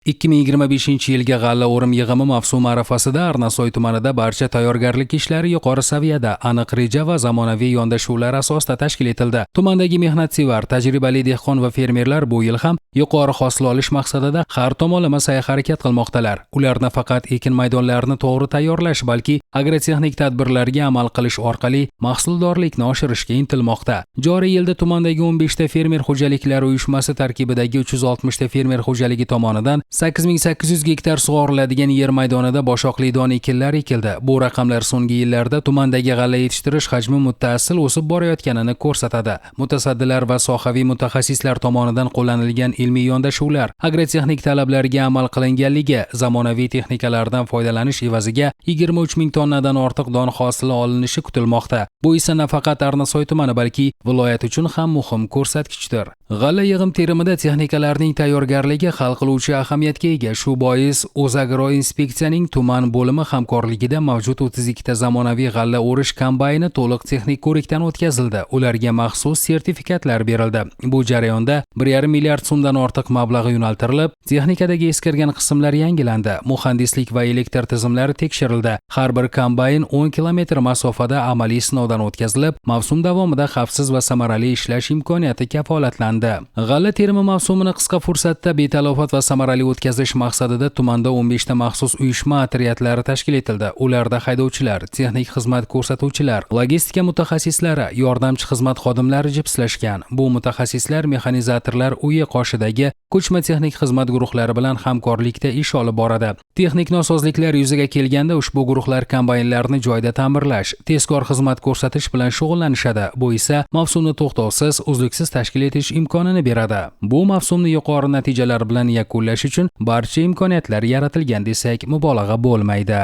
2025-yilga g'alla o'rim yig'imi mavsumi arafasida Arnasoy tumanida barcha tayyorgarlik ishlari yuqori saviyada, aniq reja va zamonaviy yondashuvlar asosida tashkil etildi. Tumandagi mehnatsevar, tajribali dehqon va fermerlar bu yil ham yuqori hosil olish maqsadida har tomonlama sa'y-harakat qilmoqdalar. Ular nafaqat ekin maydonlarini to'g'ri tayyorlash, balki agrotexnik tadbirlarga amal qilish orqali mahsuldorlikni oshirishga intilmoqda. Joriy yilda tumandagi 15 ta fermer xo'jaliklari uyushmasi tarkibidagi 360 ta fermer xo'jaligi tomonidan 8800 gektar sug'oriladigan yer maydonida boshoqli don ekinlar ekildi. Bu raqamlar so'nggi yillarda tumandagi g'alla yetishtirish hajmi muttasil o'sib borayotganini ko'rsatadi. Mutasaddilar va sohaviy mutaxassislar tomonidan qo'llanilgan ilmiy yondashuvlar, agrotexnik talablarga amal qilinganligi, zamonaviy texnikalardan foydalanish evaziga 23 ming tonnadan ortiq don hosili olinishi kutilmoqda. Bu esa nafaqat Arnasoy tumani, balki viloyat uchun ham muhim ko'rsatkichdir. G'alla yig'im terimida texnikalarning tayyorgarligi hal qiluvchi ahamiyatga ega. Shu bois O'zagroinspeksiyaning tuman bo'limi hamkorligida mavjud 32 ta zamonaviy g'alla o'rish kombayni to'liq texnik ko'rikdan o'tkazildi. Ularga maxsus sertifikatlar berildi. Bu jarayonda 1,5 milliard so'mdan ortiq mablag' yo'naltirilib, texnikadagi eskirgan qismlar yangilandi. Muhandislik va elektr tizimlari tekshirildi. Har bir kombayn 10 kilometr masofada amaliy sinovdan o'tkazilib, mavsum davomida xavfsiz va samarali ishlash imkoniyati kafolatlandi. G'alla terimi mavsumini qisqa fursatda betalofat va samarali o'tkazish maqsadida tumanda 15 ta maxsus uyushma otryadlari tashkil etildi. Ularda haydovchilar, texnik xizmat ko'rsatuvchilar, logistika mutaxassislari, yordamchi xizmat xodimlari jipslashgan. Bu mutaxassislar mexanizatorlar uyi qoshidagi ko'chma texnik xizmat guruhlari bilan hamkorlikda ish olib boradi. Texnik nosozliklar yuzaga kelganda ushbu guruhlar kombaynlarni joyda ta'mirlash, tezkor xizmat ko'rsatish bilan shug'ullanishadi. Bu esa mavsumni to'xtovsiz, uzluksiz tashkil etish imkonini beradi. Bu mavsumni yuqori natijalar bilan yakunlash uchun barcha imkoniyatlar yaratilgan desak mubolag'a bo'lmaydi.